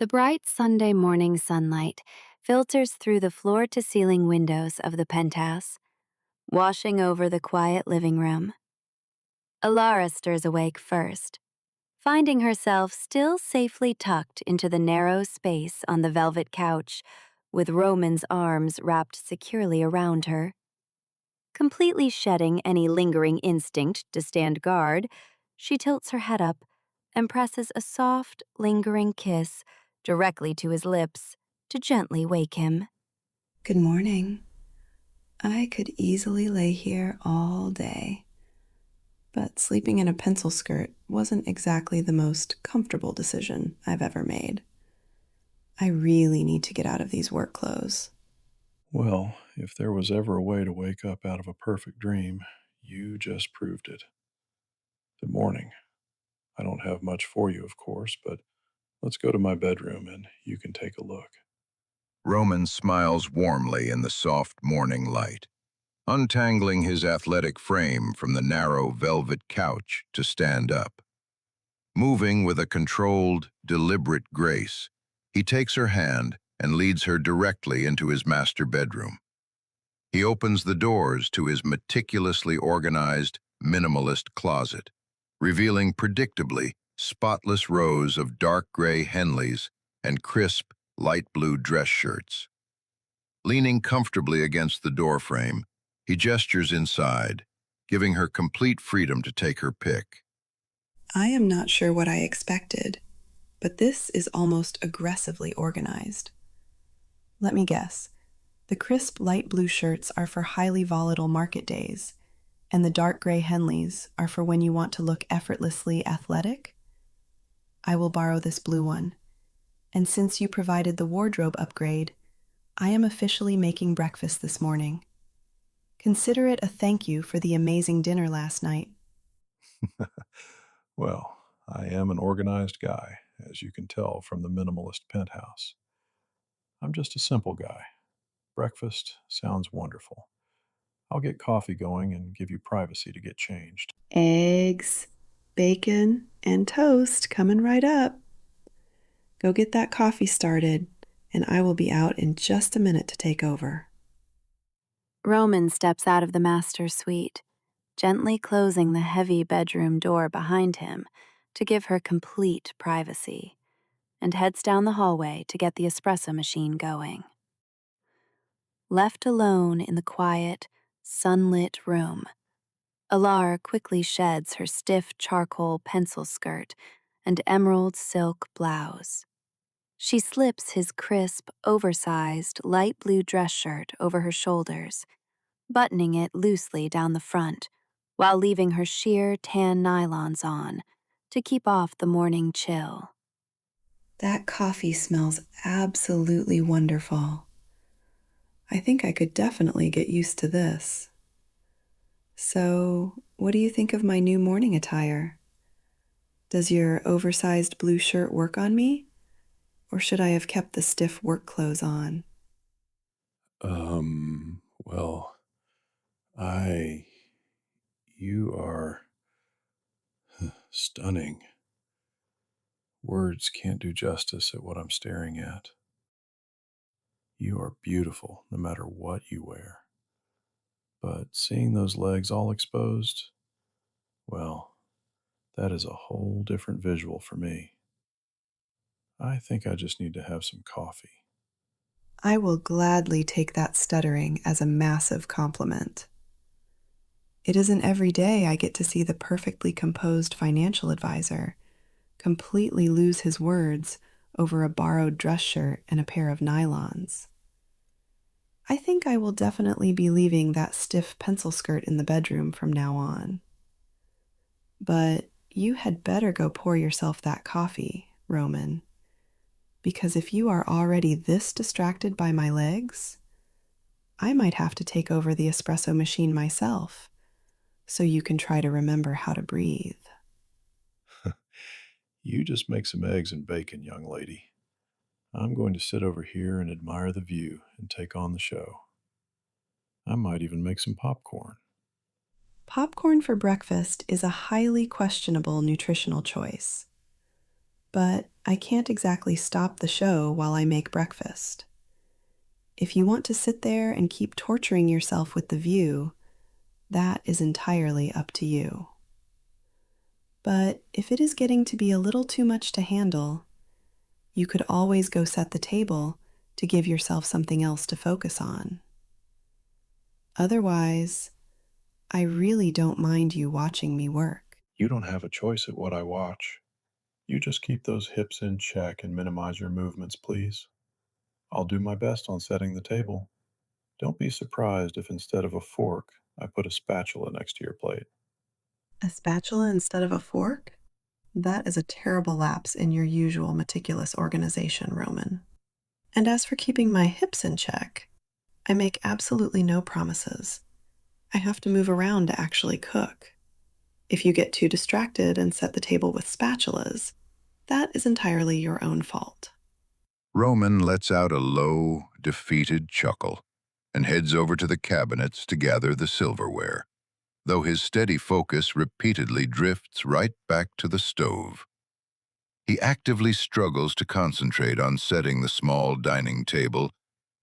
The bright Sunday morning sunlight filters through the floor-to-ceiling windows of the penthouse, washing over the quiet living room. Elara stirs awake first, finding herself still safely tucked into the narrow space on the velvet couch, with Roman's arms wrapped securely around her. Completely shedding any lingering instinct to stand guard, she tilts her head up and presses a soft, lingering kiss directly to his lips to gently wake him. Good morning. I could easily lay here all day, but sleeping in a pencil skirt wasn't exactly the most comfortable decision I've ever made. I really need to get out of these work clothes. Well, if there was ever a way to wake up out of a perfect dream, you just proved it. Good morning. I don't have much for you, of course, but let's go to my bedroom and you can take a look. Roman smiles warmly in the soft morning light, untangling his athletic frame from the narrow velvet couch to stand up. Moving with a controlled, deliberate grace, he takes her hand and leads her directly into his master bedroom. He opens the doors to his meticulously organized, minimalist closet, revealing predictably spotless rows of dark gray Henleys and crisp, light blue dress shirts. Leaning comfortably against the doorframe, he gestures inside, giving her complete freedom to take her pick. I am not sure what I expected, but this is almost aggressively organized. Let me guess. The crisp light blue shirts are for highly volatile market days, and the dark gray Henleys are for when you want to look effortlessly athletic? I will borrow this blue one. And since you provided the wardrobe upgrade, I am officially making breakfast this morning. Consider it a thank you for the amazing dinner last night. Well, I am an organized guy, as you can tell from the minimalist penthouse. I'm just a simple guy. Breakfast sounds wonderful. I'll get coffee going and give you privacy to get changed. Eggs, bacon, and toast coming right up. Go get that coffee started, and I will be out in just a minute to take over. Roman steps out of the master suite, gently closing the heavy bedroom door behind him to give her complete privacy, and heads down the hallway to get the espresso machine going. Left alone in the quiet, sunlit room, Elara quickly sheds her stiff charcoal pencil skirt and emerald silk blouse. She slips his crisp, oversized, light blue dress shirt over her shoulders, buttoning it loosely down the front, while leaving her sheer tan nylons on to keep off the morning chill. That coffee smells absolutely wonderful. I think I could definitely get used to this. So, what do you think of my new morning attire? Does your oversized blue shirt work on me? Or should I have kept the stiff work clothes on? Well, I. You are stunning. Words can't do justice at what I'm staring at. You are beautiful no matter what you wear. But seeing those legs all exposed, well, that is a whole different visual for me. I think I just need to have some coffee. I will gladly take that stuttering as a massive compliment. It isn't every day I get to see the perfectly composed financial advisor completely lose his words over a borrowed dress shirt and a pair of nylons. I think I will definitely be leaving that stiff pencil skirt in the bedroom from now on. But you had better go pour yourself that coffee, Roman, because if you are already this distracted by my legs, I might have to take over the espresso machine myself so you can try to remember how to breathe. You just make some eggs and bacon, young lady. I'm going to sit over here and admire the view and take on the show. I might even make some popcorn. Popcorn for breakfast is a highly questionable nutritional choice. but I can't exactly stop the show while I make breakfast. If you want to sit there and keep torturing yourself with the view, that is entirely up to you. But if it is getting to be a little too much to handle, you could always go set the table to give yourself something else to focus on. Otherwise, I really don't mind you watching me work. You don't have a choice at what I watch. You just keep those hips in check and minimize your movements, please. I'll do my best on setting the table. Don't be surprised if instead of a fork, I put a spatula next to your plate. A spatula instead of a fork? That is a terrible lapse in your usual meticulous organization, Roman. And as for keeping my hips in check, I make absolutely no promises. I have to move around to actually cook. If you get too distracted and set the table with spatulas, that is entirely your own fault. Roman lets out a low, defeated chuckle and heads over to the cabinets to gather the silverware, though his steady focus repeatedly drifts right back to the stove. He actively struggles to concentrate on setting the small dining table,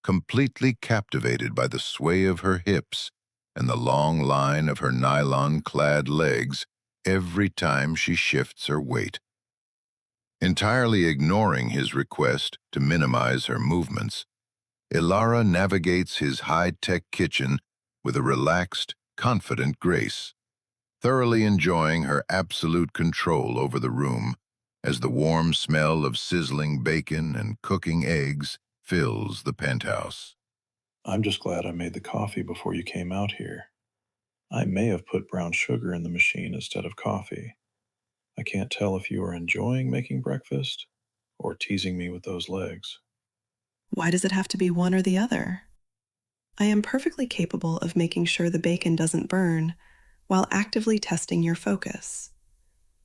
completely captivated by the sway of her hips and the long line of her nylon-clad legs every time she shifts her weight. Entirely ignoring his request to minimize her movements, Elara navigates his high-tech kitchen with a relaxed, confident grace, thoroughly enjoying her absolute control over the room as the warm smell of sizzling bacon and cooking eggs fills the penthouse. I'm just glad I made the coffee before you came out here. I may have put brown sugar in the machine instead of coffee. I can't tell if you are enjoying making breakfast or teasing me with those legs. Why does it have to be one or the other? I am perfectly capable of making sure the bacon doesn't burn while actively testing your focus.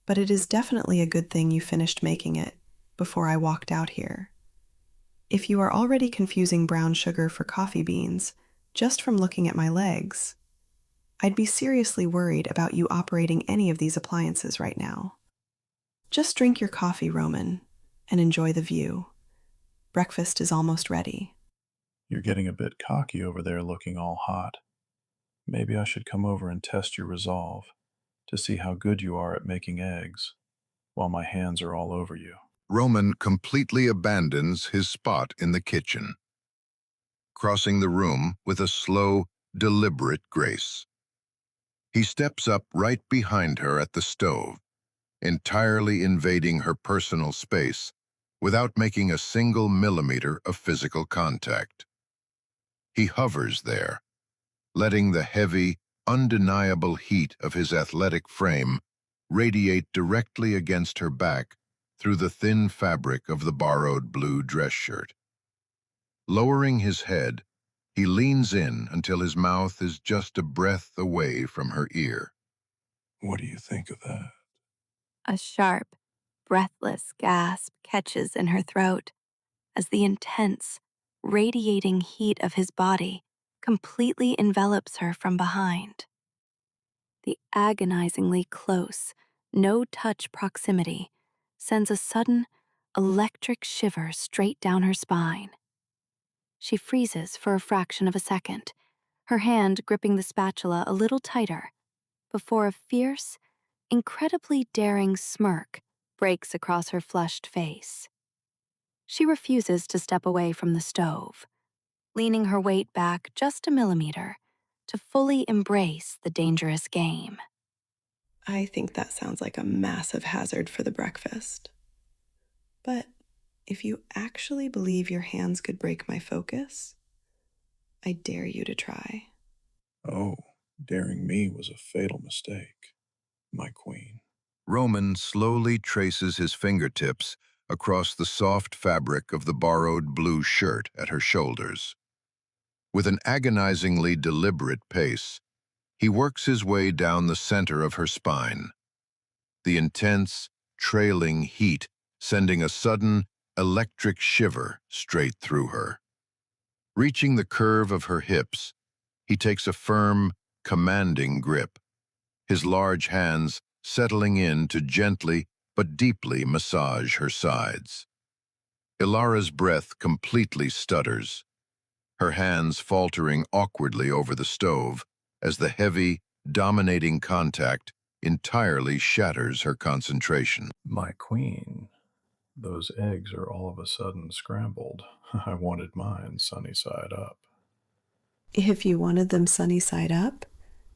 But it is definitely a good thing you finished making it before I walked out here. If you are already confusing brown sugar for coffee beans just from looking at my legs, I'd be seriously worried about you operating any of these appliances right now. Just drink your coffee, Roman, and enjoy the view. Breakfast is almost ready. You're getting a bit cocky over there looking all hot. Maybe I should come over and test your resolve to see how good you are at making eggs while my hands are all over you. Roman completely abandons his spot in the kitchen, crossing the room with a slow, deliberate grace. He steps up right behind her at the stove, entirely invading her personal space without making a single millimeter of physical contact. He hovers there, letting the heavy, undeniable heat of his athletic frame radiate directly against her back through the thin fabric of the borrowed blue dress shirt. Lowering his head, he leans in until his mouth is just a breath away from her ear. What do you think of that? A sharp, breathless gasp catches in her throat as the intense, radiating heat of his body completely envelops her from behind. The agonizingly close, no-touch proximity sends a sudden, electric shiver straight down her spine. She freezes for a fraction of a second, her hand gripping the spatula a little tighter, before a fierce, incredibly daring smirk breaks across her flushed face. She refuses to step away from the stove, leaning her weight back just a millimeter to fully embrace the dangerous game. I think that sounds like a massive hazard for the breakfast. But if you actually believe your hands could break my focus, I dare you to try. Oh, daring me was a fatal mistake, my queen. Roman slowly traces his fingertips across the soft fabric of the borrowed blue shirt at her shoulders. With an agonizingly deliberate pace, he works his way down the center of her spine, the intense, trailing heat sending a sudden, electric shiver straight through her. Reaching the curve of her hips, he takes a firm, commanding grip, his large hands settling in to gently, but deeply massage her sides. Elara's breath completely stutters, her hands faltering awkwardly over the stove as the heavy, dominating contact entirely shatters her concentration. My queen, those eggs are all of a sudden scrambled. I wanted mine sunny side up. If you wanted them sunny side up,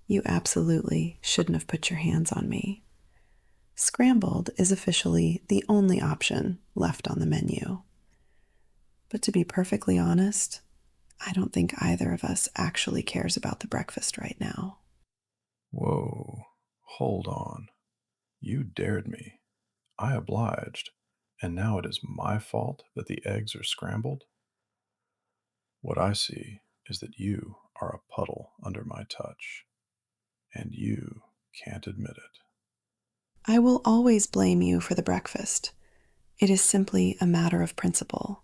you absolutely shouldn't have put your hands on me. Scrambled is officially the only option left on the menu. But to be perfectly honest, I don't think either of us actually cares about the breakfast right now. Whoa, hold on. You dared me. I obliged, and now it is my fault that the eggs are scrambled? What I see is that you are a puddle under my touch, and you can't admit it. I will always blame you for the breakfast. It is simply a matter of principle.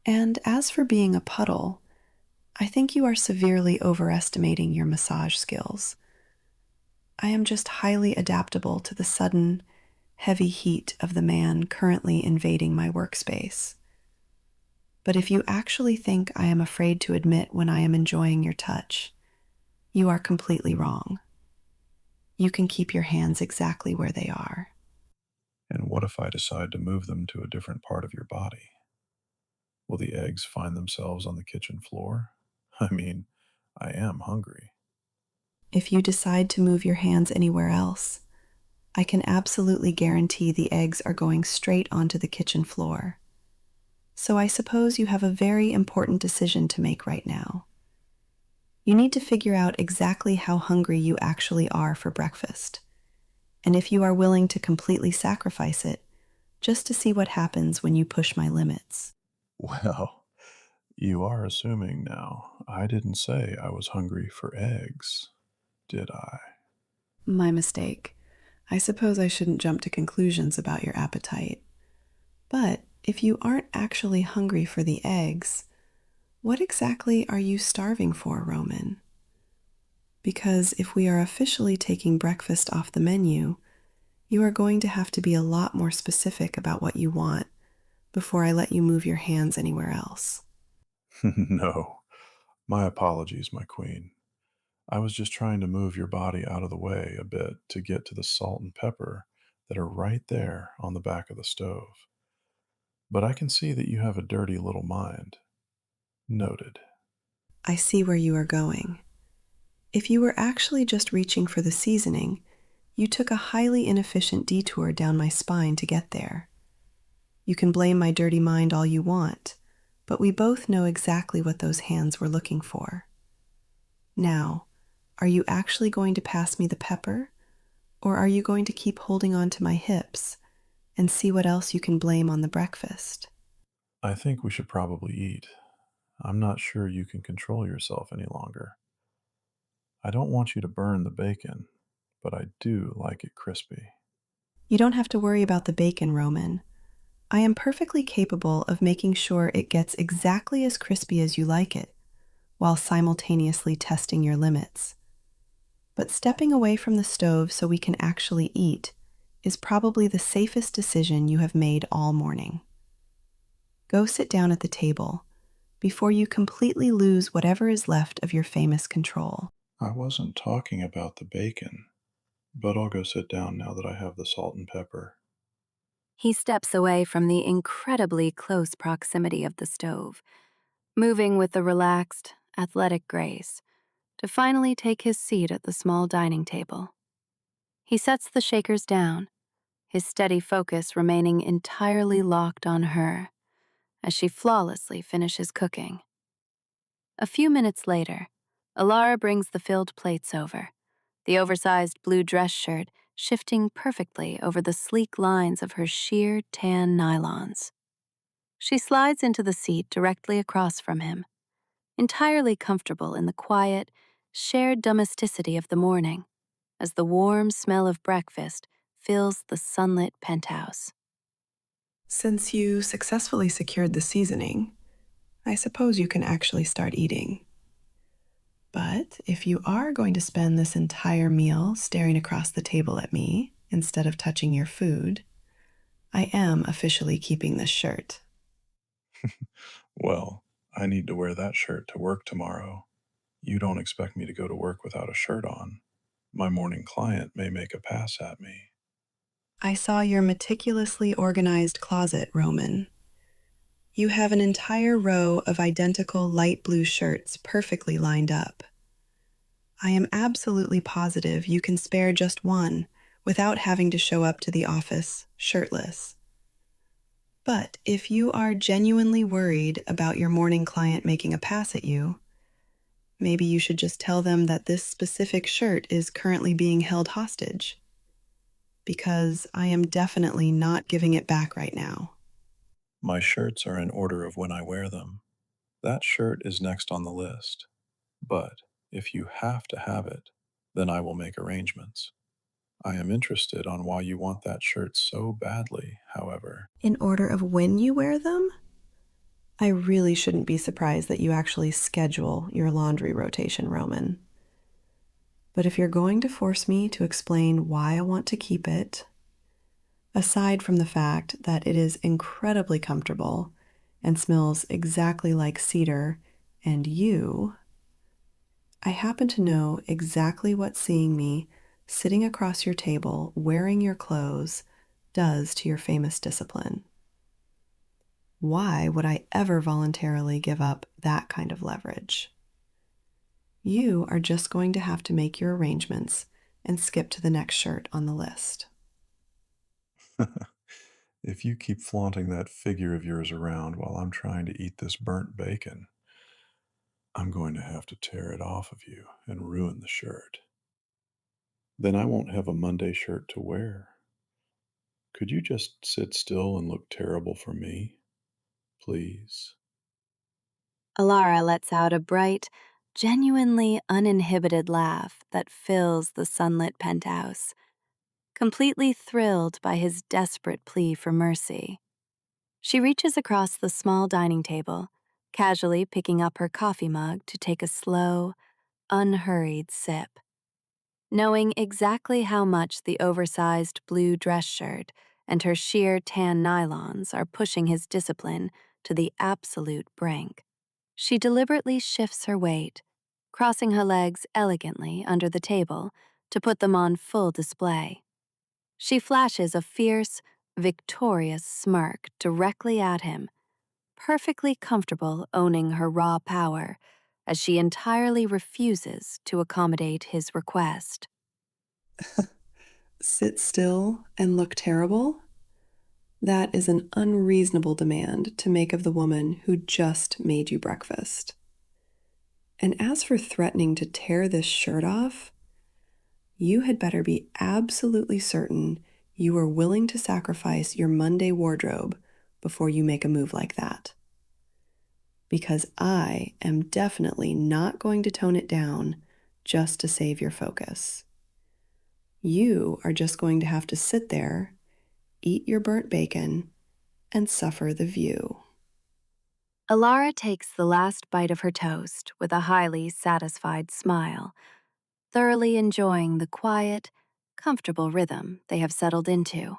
And as for being a puddle, I think you are severely overestimating your massage skills. I am just highly adaptable to the sudden, heavy heat of the man currently invading my workspace. But if you actually think I am afraid to admit when I am enjoying your touch, you are completely wrong. You can keep your hands exactly where they are. And what if I decide to move them to a different part of your body? Will the eggs find themselves on the kitchen floor? I mean, I am hungry. If you decide to move your hands anywhere else, I can absolutely guarantee the eggs are going straight onto the kitchen floor. So I suppose you have a very important decision to make right now. You need to figure out exactly how hungry you actually are for breakfast, and if you are willing to completely sacrifice it, just to see what happens when you push my limits. Well, you are assuming now. I didn't say I was hungry for eggs, did I? My mistake. I suppose I shouldn't jump to conclusions about your appetite. But if you aren't actually hungry for the eggs, what exactly are you starving for, Roman? Because if we are officially taking breakfast off the menu, you are going to have to be a lot more specific about what you want before I let you move your hands anywhere else. No. My apologies, my queen. I was just trying to move your body out of the way a bit to get to the salt and pepper that are right there on the back of the stove. But I can see that you have a dirty little mind. Noted. I see where you are going. If you were actually just reaching for the seasoning, you took a highly inefficient detour down my spine to get there. You can blame my dirty mind all you want, but we both know exactly what those hands were looking for. Now, are you actually going to pass me the pepper, or are you going to keep holding on to my hips and see what else you can blame on the breakfast? I think we should probably eat. I'm not sure you can control yourself any longer. I don't want you to burn the bacon, but I do like it crispy. You don't have to worry about the bacon, Roman. I am perfectly capable of making sure it gets exactly as crispy as you like it, while simultaneously testing your limits. But stepping away from the stove so we can actually eat is probably the safest decision you have made all morning. Go sit down at the table before you completely lose whatever is left of your famous control. I wasn't talking about the bacon, but I'll go sit down now that I have the salt and pepper. He steps away from the incredibly close proximity of the stove, moving with a relaxed, athletic grace, to finally take his seat at the small dining table. He sets the shakers down, his steady focus remaining entirely locked on her as she flawlessly finishes cooking. A few minutes later, Elara brings the filled plates over, the oversized blue dress shirt shifting perfectly over the sleek lines of her sheer tan nylons. She slides into the seat directly across from him, entirely comfortable in the quiet, shared domesticity of the morning, as the warm smell of breakfast fills the sunlit penthouse. Since you successfully secured the seasoning, I suppose you can actually start eating. But if you are going to spend this entire meal staring across the table at me instead of touching your food, I am officially keeping this shirt. Well, I need to wear that shirt to work tomorrow. You don't expect me to go to work without a shirt on. My morning client may make a pass at me. I saw your meticulously organized closet, Roman. You have an entire row of identical light blue shirts perfectly lined up. I am absolutely positive you can spare just one without having to show up to the office shirtless. But if you are genuinely worried about your morning client making a pass at you, maybe you should just tell them that this specific shirt is currently being held hostage. Because I am definitely not giving it back right now. My shirts are in order of when I wear them. That shirt is next on the list. But if you have to have it, then I will make arrangements. I am interested on why you want that shirt so badly, however. In order of when you wear them? I really shouldn't be surprised that you actually schedule your laundry rotation, Roman. But if you're going to force me to explain why I want to keep it, aside from the fact that it is incredibly comfortable and smells exactly like cedar and you, I happen to know exactly what seeing me sitting across your table wearing your clothes does to your famous discipline. Why would I ever voluntarily give up that kind of leverage? You are just going to have to make your arrangements and skip to the next shirt on the list. If you keep flaunting that figure of yours around while I'm trying to eat this burnt bacon, I'm going to have to tear it off of you and ruin the shirt. Then I won't have a Monday shirt to wear. Could you just sit still and look terrible for me? Please. Elara lets out a bright, genuinely uninhibited laugh that fills the sunlit penthouse, completely thrilled by his desperate plea for mercy. She reaches across the small dining table, casually picking up her coffee mug to take a slow, unhurried sip. Knowing exactly how much the oversized blue dress shirt and her sheer tan nylons are pushing his discipline to the absolute brink, she deliberately shifts her weight, crossing her legs elegantly under the table to put them on full display. She flashes a fierce, victorious smirk directly at him, perfectly comfortable owning her raw power as she entirely refuses to accommodate his request. Sit still and look terrible? That is an unreasonable demand to make of the woman who just made you breakfast. And as for threatening to tear this shirt off, you had better be absolutely certain you are willing to sacrifice your Monday wardrobe before you make a move like that. Because I am definitely not going to tone it down just to save your focus. You are just going to have to sit there, eat your burnt bacon, and suffer the view. Elara takes the last bite of her toast with a highly satisfied smile, thoroughly enjoying the quiet, comfortable rhythm they have settled into.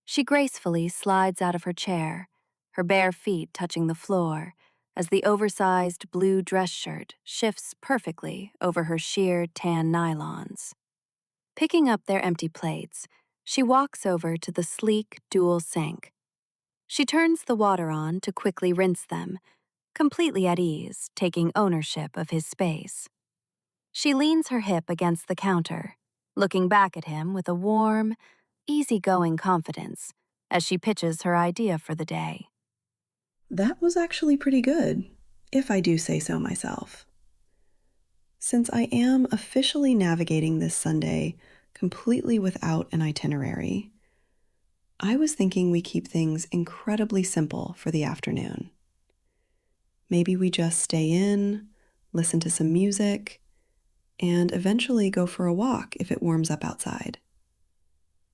She gracefully slides out of her chair, her bare feet touching the floor, as the oversized blue dress shirt shifts perfectly over her sheer tan nylons. Picking up their empty plates, she walks over to the sleek dual sink. She turns the water on to quickly rinse them, completely at ease, taking ownership of his space. She leans her hip against the counter, looking back at him with a warm, easygoing confidence as she pitches her idea for the day. That was actually pretty good, if I do say so myself. Since I am officially navigating this Sunday completely without an itinerary, I was thinking we keep things incredibly simple for the afternoon. Maybe we just stay in, listen to some music, and eventually go for a walk if it warms up outside.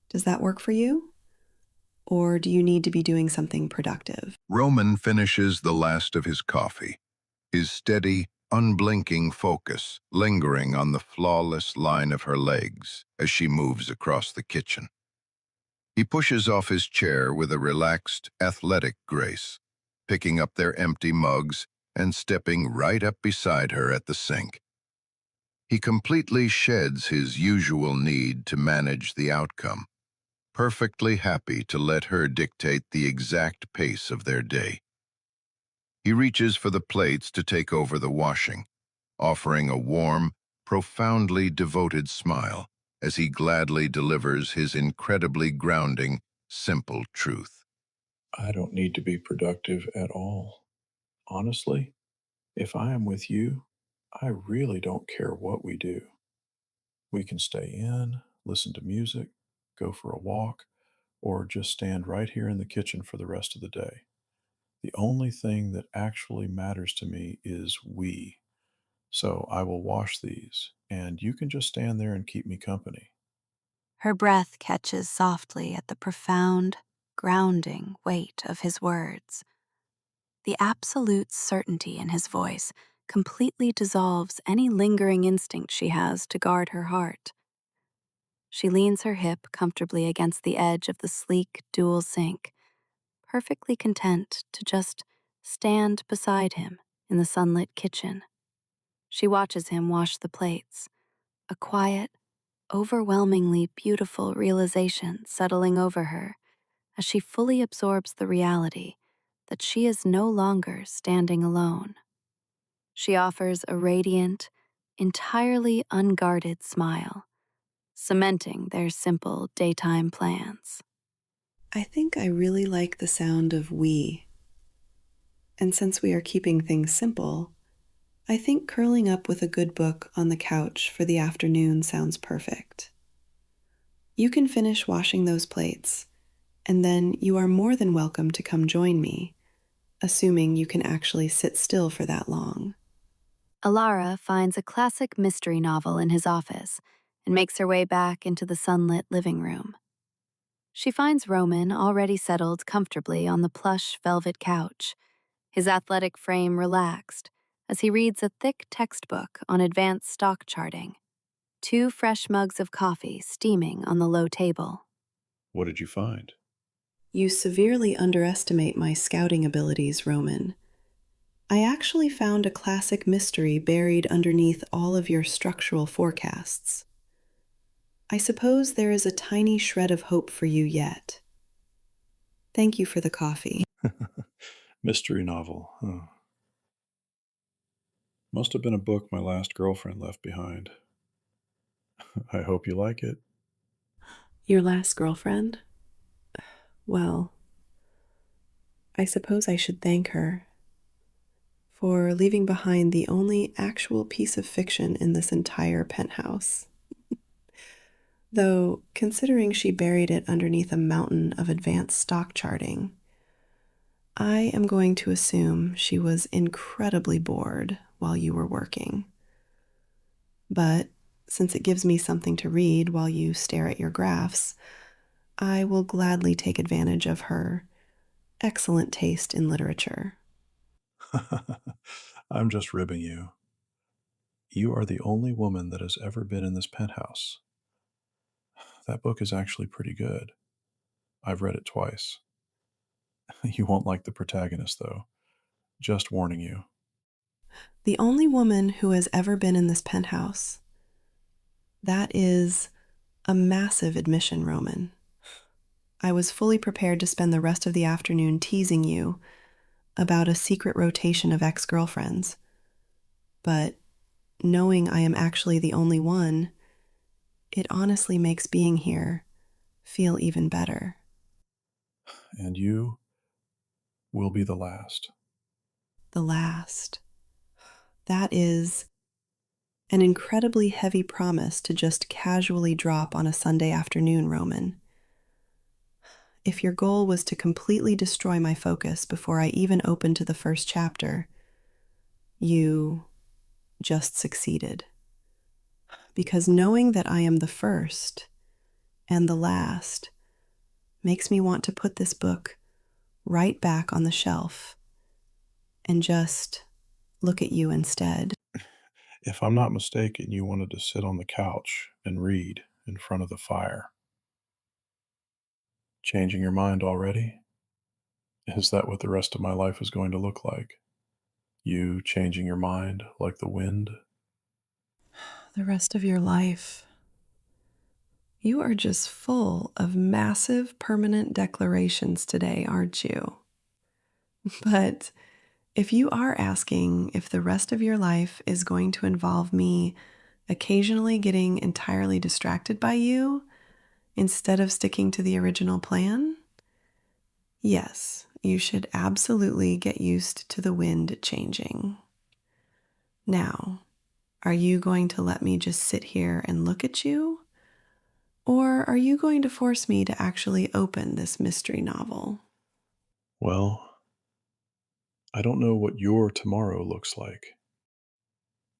Does that work for you? Or do you need to be doing something productive? Roman finishes the last of his coffee, his steady, unblinking focus lingering on the flawless line of her legs as she moves across the kitchen. He pushes off his chair with a relaxed, athletic grace, picking up their empty mugs and stepping right up beside her at the sink. He completely sheds his usual need to manage the outcome, perfectly happy to let her dictate the exact pace of their day. He reaches for the plates to take over the washing, offering a warm, profoundly devoted smile as he gladly delivers his incredibly grounding, simple truth. I don't need to be productive at all. Honestly, if I am with you, I really don't care what we do. We can stay in, listen to music, go for a walk, or just stand right here in the kitchen for the rest of the day. The only thing that actually matters to me is we. So I will wash these, and you can just stand there and keep me company. Her breath catches softly at the profound, grounding weight of his words. The absolute certainty in his voice completely dissolves any lingering instinct she has to guard her heart. She leans her hip comfortably against the edge of the sleek dual sink, perfectly content to just stand beside him in the sunlit kitchen. She watches him wash the plates, a quiet, overwhelmingly beautiful realization settling over her as she fully absorbs the reality that she is no longer standing alone. She offers a radiant, entirely unguarded smile, cementing their simple daytime plans. I think I really like the sound of we. And since we are keeping things simple, I think curling up with a good book on the couch for the afternoon sounds perfect. You can finish washing those plates, and then you are more than welcome to come join me, assuming you can actually sit still for that long. Elara finds a classic mystery novel in his office and makes her way back into the sunlit living room. She finds Roman already settled comfortably on the plush velvet couch, his athletic frame relaxed as he reads a thick textbook on advanced stock charting, 2 fresh mugs of coffee steaming on the low table. What did you find? You severely underestimate my scouting abilities, Roman. I actually found a classic mystery buried underneath all of your structural forecasts. I suppose there is a tiny shred of hope for you yet. Thank you for the coffee. Mystery novel, huh? Must have been a book my last girlfriend left behind. I hope you like it. Your last girlfriend? Well, I suppose I should thank her for leaving behind the only actual piece of fiction in this entire penthouse. Though, considering she buried it underneath a mountain of advanced stock charting, I am going to assume she was incredibly bored while you were working. But since it gives me something to read while you stare at your graphs, I will gladly take advantage of her excellent taste in literature. I'm just ribbing you. You are the only woman that has ever been in this penthouse. That book is actually pretty good. I've read it twice. You won't like the protagonist, though. Just warning you. The only woman who has ever been in this penthouse. That is a massive admission, Roman. I was fully prepared to spend the rest of the afternoon teasing you about a secret rotation of ex-girlfriends. But knowing I am actually the only one, it honestly makes being here feel even better. And you will be the last. The last. That is an incredibly heavy promise to just casually drop on a Sunday afternoon, Roman. If your goal was to completely destroy my focus before I even opened to the first chapter, you just succeeded. Because knowing that I am the first and the last makes me want to put this book right back on the shelf and just look at you instead. If I'm not mistaken, you wanted to sit on the couch and read in front of the fire. Changing your mind already? Is that what the rest of my life is going to look like? You changing your mind like the wind? The rest of your life. You are just full of massive permanent declarations today, aren't you? But if you are asking if the rest of your life is going to involve me occasionally getting entirely distracted by you instead of sticking to the original plan, yes, you should absolutely get used to the wind changing. Now, are you going to let me just sit here and look at you? Or are you going to force me to actually open this mystery novel? Well, I don't know what your tomorrow looks like,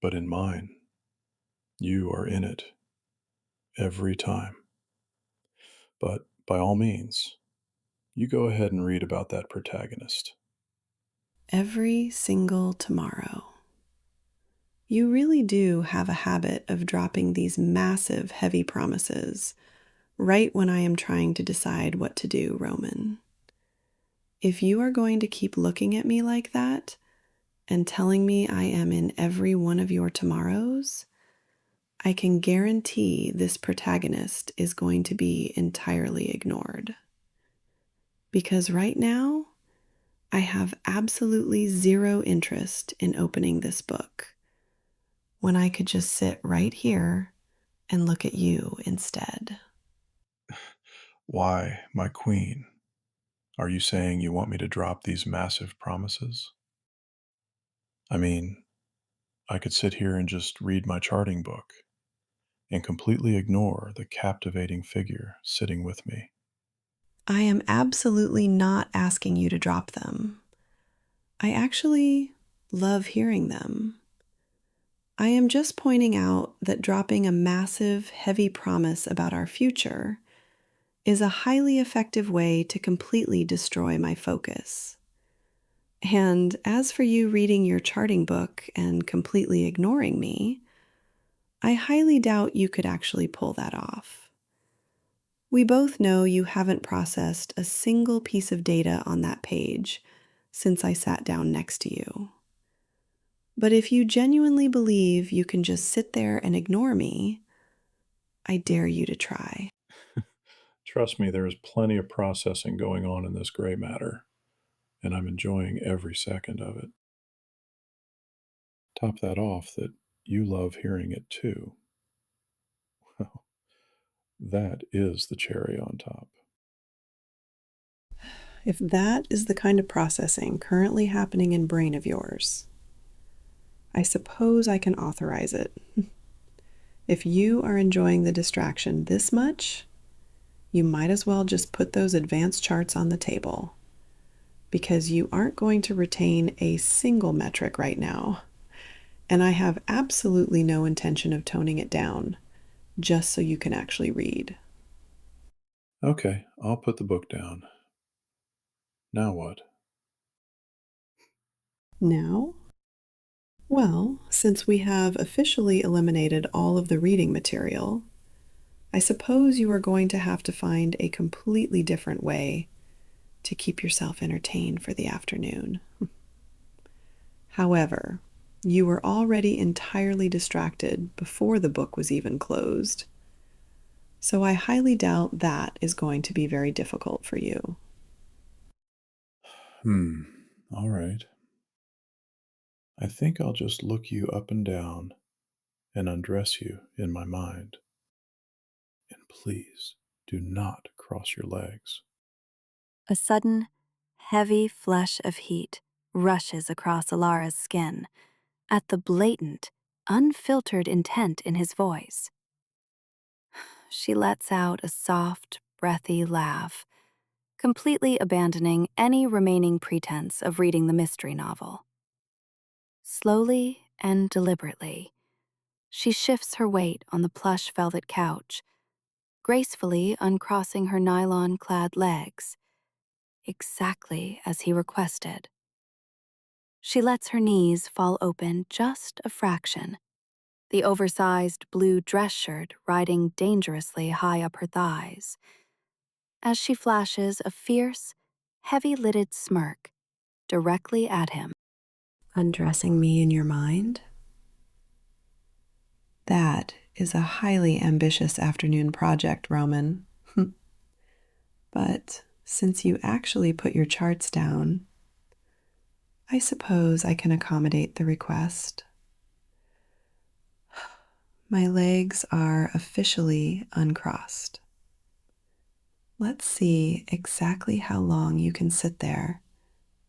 but in mine, you are in it every time. But by all means, you go ahead and read about that protagonist. Every single tomorrow. You really do have a habit of dropping these massive, heavy promises right when I am trying to decide what to do, Roman. If you are going to keep looking at me like that and telling me I am in every one of your tomorrows, I can guarantee this protagonist is going to be entirely ignored. Because right now, I have absolutely zero interest in opening this book when I could just sit right here and look at you instead. Why, my queen, are you saying you want me to drop these massive promises? I mean, I could sit here and just read my charting book and completely ignore the captivating figure sitting with me. I am absolutely not asking you to drop them. I actually love hearing them. I am just pointing out that dropping a massive, heavy promise about our future is a highly effective way to completely destroy my focus. And as for you reading your charting book and completely ignoring me, I highly doubt you could actually pull that off. We both know you haven't processed a single piece of data on that page since I sat down next to you. But if you genuinely believe you can just sit there and ignore me, I dare you to try. Trust me, there is plenty of processing going on in this gray matter, and I'm enjoying every second of it. Top that off that you love hearing it too. Well, that is the cherry on top. If that is the kind of processing currently happening in brain of yours, I suppose I can authorize it. If you are enjoying the distraction this much, you might as well just put those advanced charts on the table, because you aren't going to retain a single metric right now, and I have absolutely no intention of toning it down just so you can actually read. Okay, I'll put the book down. Now what? Now, well, since we have officially eliminated all of the reading material, I suppose you are going to have to find a completely different way to keep yourself entertained for the afternoon. However, you were already entirely distracted before the book was even closed, so I highly doubt that is going to be very difficult for you. All right. I think I'll just look you up and down and undress you in my mind. And please do not cross your legs. A sudden, heavy flush of heat rushes across Alara's skin at the blatant, unfiltered intent in his voice. She lets out a soft, breathy laugh, completely abandoning any remaining pretense of reading the mystery novel. Slowly and deliberately, she shifts her weight on the plush velvet couch, gracefully uncrossing her nylon-clad legs, exactly as he requested. She lets her knees fall open just a fraction, the oversized blue dress shirt riding dangerously high up her thighs, as she flashes a fierce, heavy-lidded smirk directly at him. Undressing me in your mind? That is a highly ambitious afternoon project, Roman. But since you actually put your charts down, I suppose I can accommodate the request. My legs are officially uncrossed. Let's see exactly how long you can sit there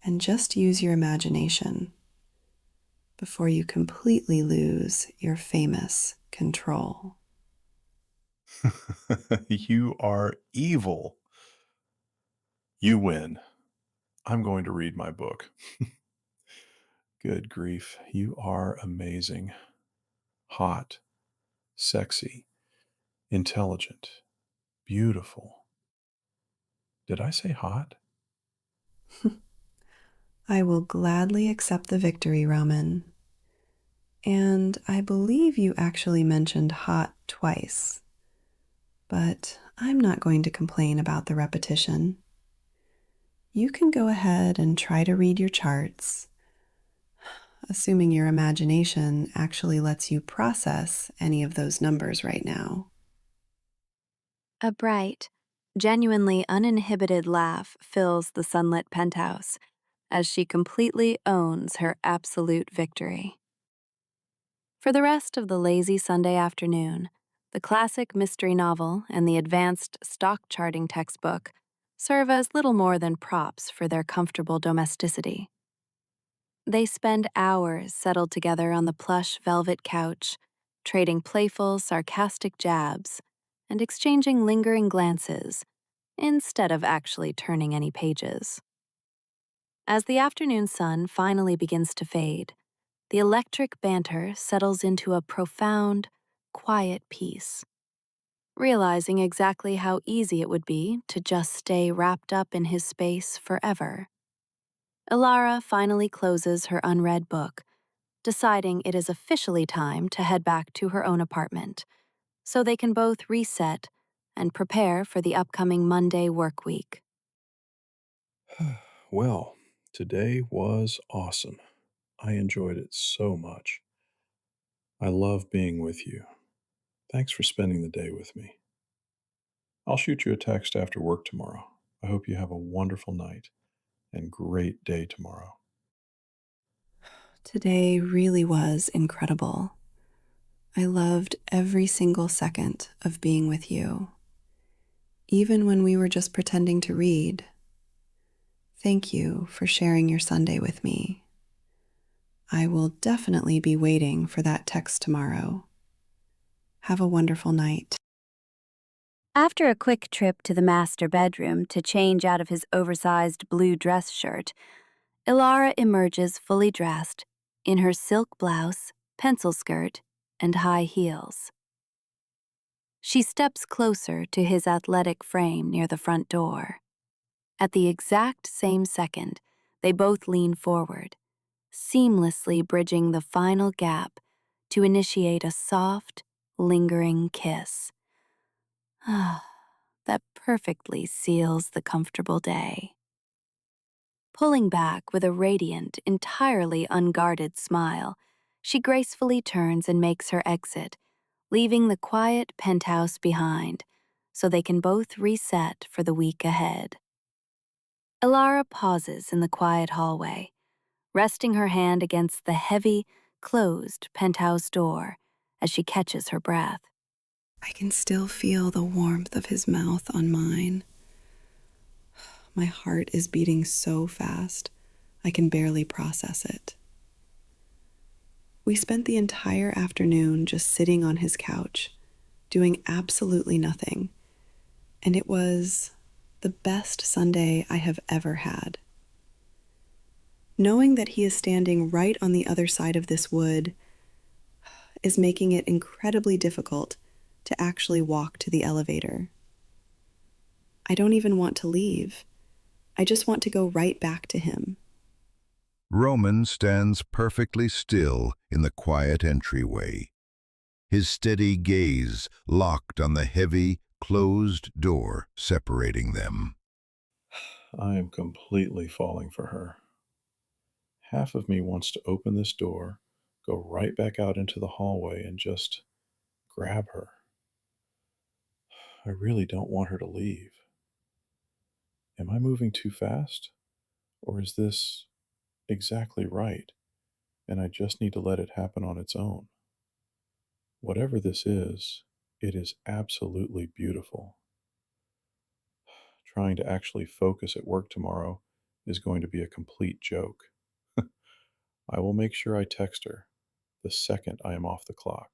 and just use your imagination before you completely lose your famous control. You are evil. You win. I'm going to read my book. Good grief. You are amazing. Hot, sexy, intelligent, beautiful. Did I say hot? I will gladly accept the victory, Roman. And I believe you actually mentioned hot twice. But I'm not going to complain about the repetition. You can go ahead and try to read your charts, assuming your imagination actually lets you process any of those numbers right now. A bright, genuinely uninhibited laugh fills the sunlit penthouse as she completely owns her absolute victory. For the rest of the lazy Sunday afternoon, the classic mystery novel and the advanced stock charting textbook serve as little more than props for their comfortable domesticity. They spend hours settled together on the plush velvet couch, trading playful, sarcastic jabs and exchanging lingering glances instead of actually turning any pages. As the afternoon sun finally begins to fade, the electric banter settles into a profound, quiet peace. Realizing exactly how easy it would be to just stay wrapped up in his space forever, Elara finally closes her unread book, deciding it is officially time to head back to her own apartment, so they can both reset and prepare for the upcoming Monday work week. Well, today was awesome. I enjoyed it so much. I love being with you. Thanks for spending the day with me. I'll shoot you a text after work tomorrow. I hope you have a wonderful night and great day tomorrow. Today really was incredible. I loved every single second of being with you, even when we were just pretending to read. Thank you for sharing your Sunday with me. I will definitely be waiting for that text tomorrow. Have a wonderful night. After a quick trip to the master bedroom to change out of his oversized blue dress shirt, Elara emerges fully dressed in her silk blouse, pencil skirt, and high heels. She steps closer to his athletic frame near the front door. At the exact same second, they both lean forward, seamlessly bridging the final gap to initiate a soft, lingering kiss. That perfectly seals the comfortable day. Pulling back with a radiant, entirely unguarded smile, she gracefully turns and makes her exit, leaving the quiet penthouse behind so they can both reset for the week ahead. Elara pauses in the quiet hallway, resting her hand against the heavy, closed penthouse door as she catches her breath. I can still feel the warmth of his mouth on mine. My heart is beating so fast, I can barely process it. We spent the entire afternoon just sitting on his couch, doing absolutely nothing, and it was the best Sunday I have ever had. Knowing that he is standing right on the other side of this wood is making it incredibly difficult to actually walk to the elevator. I don't even want to leave. I just want to go right back to him. Roman stands perfectly still in the quiet entryway, his steady gaze locked on the heavy, closed door separating them. I am completely falling for her. Half of me wants to open this door, go right back out into the hallway, and just grab her. I really don't want her to leave. Am I moving too fast? Or is this exactly right, and I just need to let it happen on its own? Whatever this is, it is absolutely beautiful. Trying to actually focus at work tomorrow is going to be a complete joke. I will make sure I text her the second I am off the clock.